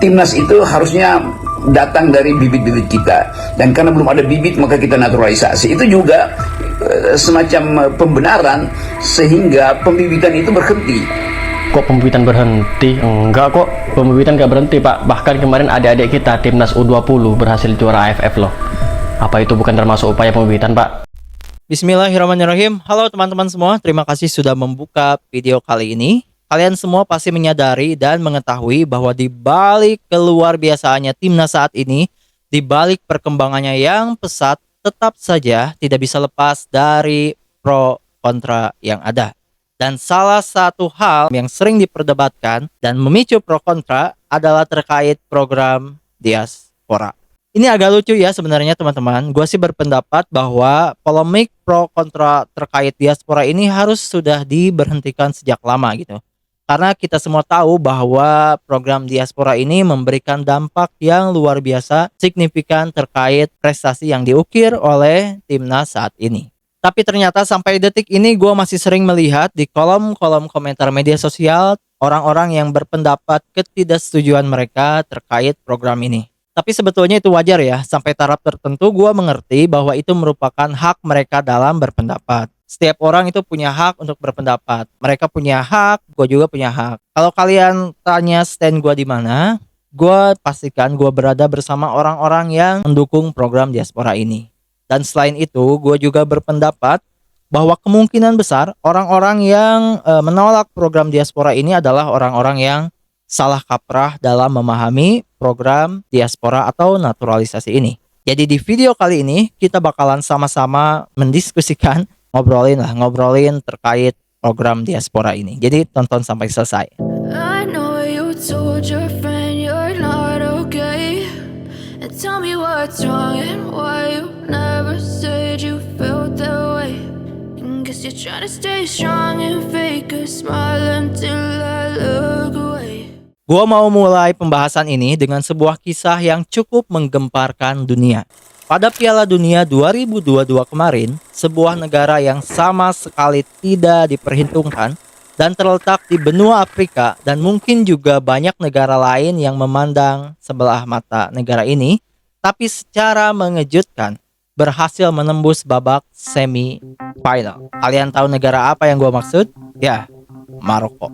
timnas itu harusnya datang dari bibit-bibit kita, dan karena belum ada bibit maka kita naturalisasi. Itu juga semacam pembenaran sehingga pembibitan itu berhenti. Kok pembibitan berhenti? Enggak kok, pembibitan gak berhenti Pak. Bahkan kemarin adik-adik kita timnas U20 berhasil juara AFF loh. Apa itu bukan termasuk upaya pembibitan Pak? Bismillahirrahmanirrahim. Halo teman-teman semua, terima kasih sudah membuka video kali ini. Kalian semua pasti menyadari dan mengetahui bahwa di balik keluar biasaannya timnas saat ini, di balik perkembangannya yang pesat, tetap saja tidak bisa lepas dari pro kontra yang ada. Dan salah satu hal yang sering diperdebatkan dan memicu pro kontra adalah terkait program diaspora. Ini agak lucu ya sebenarnya teman-teman. Gue sih berpendapat bahwa polemik pro kontra terkait diaspora ini harus sudah diberhentikan sejak lama gitu. Karena kita semua tahu bahwa program diaspora ini memberikan dampak yang luar biasa signifikan terkait prestasi yang diukir oleh timnas saat ini. Tapi ternyata sampai detik ini gue masih sering melihat di kolom-kolom komentar media sosial orang-orang yang berpendapat ketidaksetujuan mereka terkait program ini. Tapi sebetulnya itu wajar ya, sampai taraf tertentu gue mengerti bahwa itu merupakan hak mereka dalam berpendapat. Setiap orang itu punya hak untuk berpendapat. Mereka punya hak, gue juga punya hak. Kalau kalian tanya stand gue di mana, gue pastikan gue berada bersama orang-orang yang mendukung program diaspora ini. Dan selain itu, gue juga berpendapat bahwa kemungkinan besar orang-orang yang menolak program diaspora ini adalah orang-orang yang salah kaprah dalam memahami program diaspora atau naturalisasi ini. Jadi di video kali ini kita bakalan sama-sama mendiskusikan, ngobrolin terkait program diaspora ini. Jadi tonton sampai selesai. I know you told your friend you're not okay, and tell me what's wrong and why you never said you felt that way. And guess you're trying to stay strong and fake a smile until I look away. Gua mau mulai pembahasan ini dengan sebuah kisah yang cukup menggemparkan dunia. Pada Piala Dunia 2022 kemarin, sebuah negara yang sama sekali tidak diperhitungkan dan terletak di benua Afrika, dan mungkin juga banyak negara lain yang memandang sebelah mata negara ini, tapi secara mengejutkan berhasil menembus babak semi-final. Kalian tahu negara apa yang gua maksud? Ya, Maroko.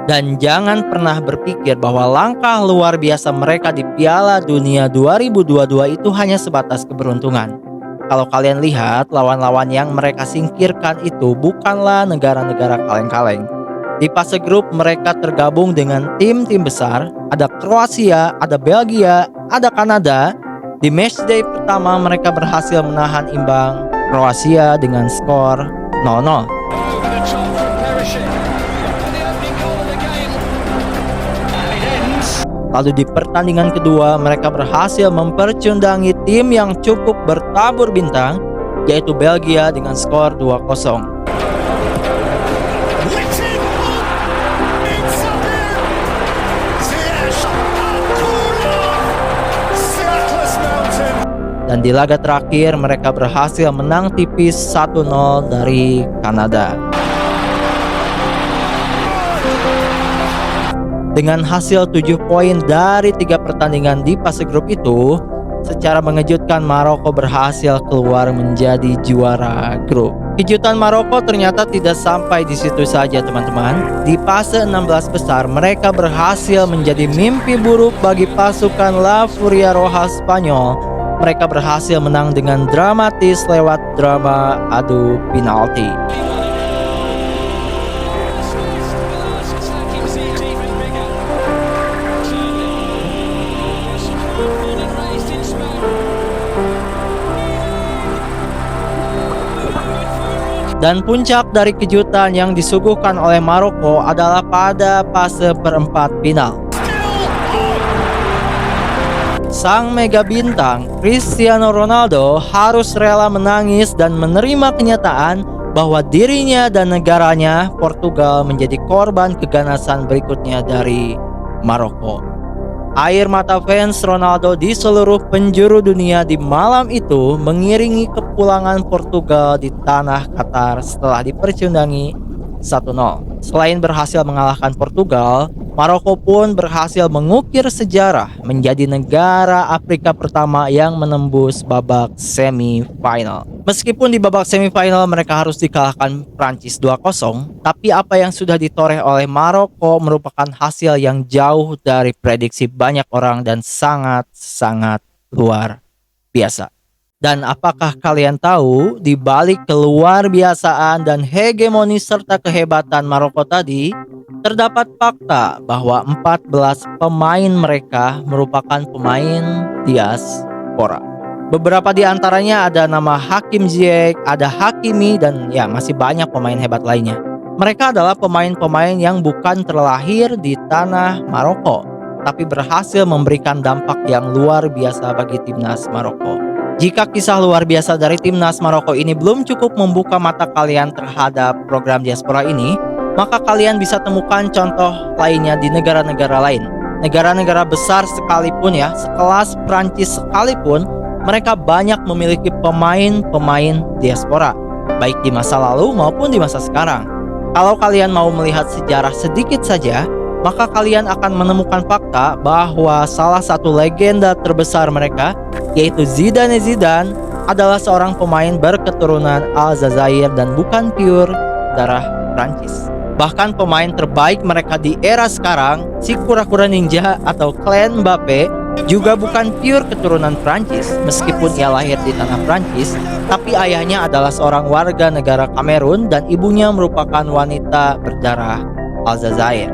Dan jangan pernah berpikir bahwa langkah luar biasa mereka di Piala Dunia 2022 itu hanya sebatas keberuntungan. Kalau kalian lihat, lawan-lawan yang mereka singkirkan itu bukanlah negara-negara kaleng-kaleng. Di fase grup mereka tergabung dengan tim-tim besar, ada Kroasia, ada Belgia, ada Kanada. Di matchday pertama mereka berhasil menahan imbang Kroasia dengan skor 0-0. Lalu di pertandingan kedua mereka berhasil mempercundangi tim yang cukup bertabur bintang, yaitu Belgia dengan skor 2-0. Dan di laga terakhir mereka berhasil menang tipis 1-0 dari Kanada. Dengan hasil 7 poin dari 3 pertandingan di fase grup itu, secara mengejutkan Maroko berhasil keluar menjadi juara grup. Kejutan Maroko ternyata tidak sampai di situ saja teman-teman. Di fase 16 besar mereka berhasil menjadi mimpi buruk bagi pasukan La Furia Roja Spanyol. Mereka berhasil menang dengan dramatis lewat drama adu penalti. Dan puncak dari kejutan yang disuguhkan oleh Maroko adalah pada fase perempat final. Sang mega bintang Cristiano Ronaldo harus rela menangis dan menerima kenyataan bahwa dirinya dan negaranya Portugal menjadi korban keganasan berikutnya dari Maroko. Air mata fans Ronaldo di seluruh penjuru dunia di malam itu mengiringi kepulangan Portugal di tanah Qatar setelah dipercundangi 1-0. Selain berhasil mengalahkan Portugal, Maroko pun berhasil mengukir sejarah menjadi negara Afrika pertama yang menembus babak semifinal. Meskipun di babak semifinal mereka harus dikalahkan Prancis 2-0, tapi apa yang sudah ditoreh oleh Maroko merupakan hasil yang jauh dari prediksi banyak orang dan sangat-sangat luar biasa. Dan apakah kalian tahu di balik keluarbiasaan dan hegemoni serta kehebatan Maroko tadi, terdapat fakta bahwa 14 pemain mereka merupakan pemain diaspora. Beberapa di antaranya ada nama Hakim Ziyech, ada Hakimi, dan ya masih banyak pemain hebat lainnya. Mereka adalah pemain-pemain yang bukan terlahir di tanah Maroko, tapi berhasil memberikan dampak yang luar biasa bagi timnas Maroko. Jika kisah luar biasa dari timnas Maroko ini belum cukup membuka mata kalian terhadap program diaspora ini, maka kalian bisa temukan contoh lainnya di negara-negara lain. Negara-negara besar sekalipun ya, sekelas Prancis sekalipun, mereka banyak memiliki pemain-pemain diaspora, baik di masa lalu maupun di masa sekarang. Kalau kalian mau melihat sejarah sedikit saja, maka kalian akan menemukan fakta bahwa salah satu legenda terbesar mereka, yaitu Zidane Zidane, adalah seorang pemain berketurunan Aljazair dan bukan pure darah Prancis. Bahkan pemain terbaik mereka di era sekarang, si kura-kura ninja atau klan Mbappe, juga bukan pure keturunan Prancis. Meskipun ia lahir di tanah Prancis, tapi ayahnya adalah seorang warga negara Kamerun dan ibunya merupakan wanita berdarah Aljazair.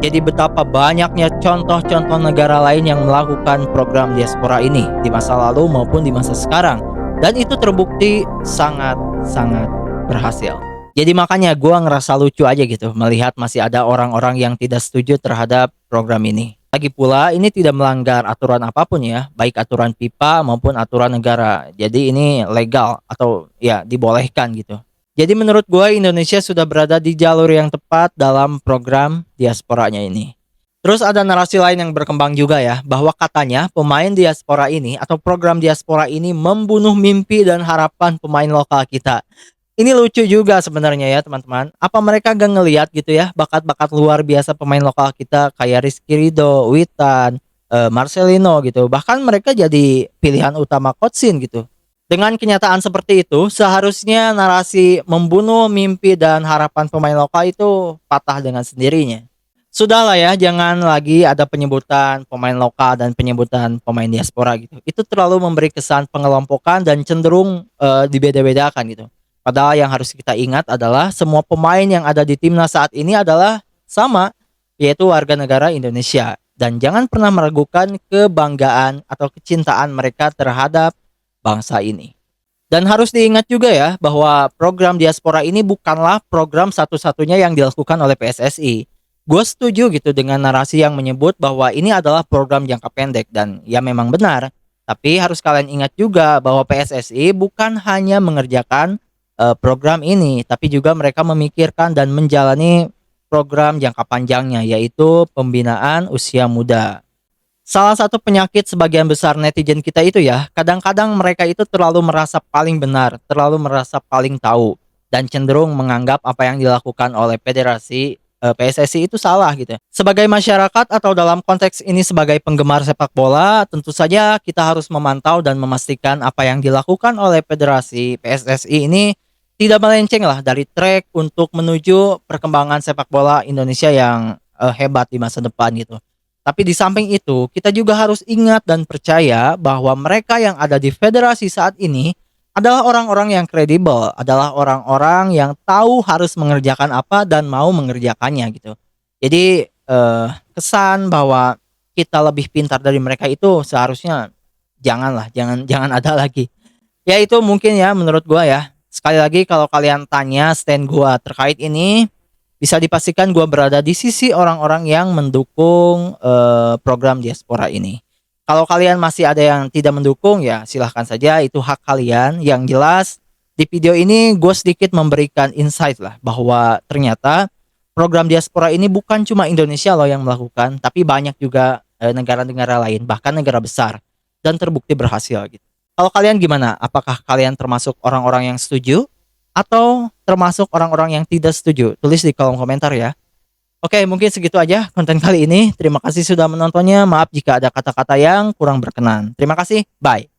Jadi betapa banyaknya contoh-contoh negara lain yang melakukan program diaspora ini di masa lalu maupun di masa sekarang. Dan itu terbukti sangat-sangat berhasil. Jadi makanya gue ngerasa lucu aja gitu melihat masih ada orang-orang yang tidak setuju terhadap program ini. Lagi pula ini tidak melanggar aturan apapun ya, baik aturan FIFA maupun aturan negara. Jadi ini legal atau ya dibolehkan gitu. Jadi menurut gue Indonesia sudah berada di jalur yang tepat dalam program diasporanya ini. Terus ada narasi lain yang berkembang juga ya, bahwa katanya pemain diaspora ini atau program diaspora ini membunuh mimpi dan harapan pemain lokal kita. Ini lucu juga sebenarnya ya teman-teman. Apa mereka gak ngelihat gitu ya bakat-bakat luar biasa pemain lokal kita kayak Rizky Ridho, Witan, Marcelino gitu. Bahkan mereka jadi pilihan utama Coach Shin gitu. Dengan kenyataan seperti itu, seharusnya narasi membunuh mimpi dan harapan pemain lokal itu patah dengan sendirinya. Sudahlah ya, jangan lagi ada penyebutan pemain lokal dan penyebutan pemain diaspora gitu. Itu terlalu memberi kesan pengelompokan dan cenderung dibeda-bedakan gitu. Padahal yang harus kita ingat adalah semua pemain yang ada di timnas saat ini adalah sama, yaitu warga negara Indonesia. Dan jangan pernah meragukan kebanggaan atau kecintaan mereka terhadap bangsa ini. Dan harus diingat juga ya bahwa program diaspora ini bukanlah program satu-satunya yang dilakukan oleh PSSI. Gue setuju gitu dengan narasi yang menyebut bahwa ini adalah program jangka pendek dan ya memang benar. Tapi harus kalian ingat juga bahwa PSSI bukan hanya mengerjakan program ini, tapi juga mereka memikirkan dan menjalani program jangka panjangnya, yaitu pembinaan usia muda. Salah satu penyakit sebagian besar netizen kita itu ya, kadang-kadang mereka itu terlalu merasa paling benar, terlalu merasa paling tahu, dan cenderung menganggap apa yang dilakukan oleh federasi PSSI itu salah gitu. Sebagai masyarakat atau dalam konteks ini sebagai penggemar sepak bola, tentu saja kita harus memantau dan memastikan apa yang dilakukan oleh federasi PSSI ini tidak melenceng lah dari track untuk menuju perkembangan sepak bola Indonesia yang hebat di masa depan gitu. Tapi di samping itu, kita juga harus ingat dan percaya bahwa mereka yang ada di federasi saat ini adalah orang-orang yang kredibel, adalah orang-orang yang tahu harus mengerjakan apa dan mau mengerjakannya gitu. Jadi kesan bahwa kita lebih pintar dari mereka itu seharusnya jangan ada lagi. Ya itu mungkin ya menurut gua ya. Sekali lagi kalau kalian tanya stand gua terkait ini, bisa dipastikan gue berada di sisi orang-orang yang mendukung program diaspora ini. Kalau kalian masih ada yang tidak mendukung ya silahkan saja, itu hak kalian. Yang jelas di video ini gue sedikit memberikan insight lah bahwa ternyata program diaspora ini bukan cuma Indonesia loh yang melakukan, tapi banyak juga negara-negara lain, bahkan negara besar, dan terbukti berhasil gitu. Kalau kalian gimana? Apakah kalian termasuk orang-orang yang setuju atau termasuk orang-orang yang tidak setuju? Tulis di kolom komentar ya. Oke, mungkin segitu aja konten kali ini. Terima kasih sudah menontonnya. Maaf jika ada kata-kata yang kurang berkenan. Terima kasih. Bye.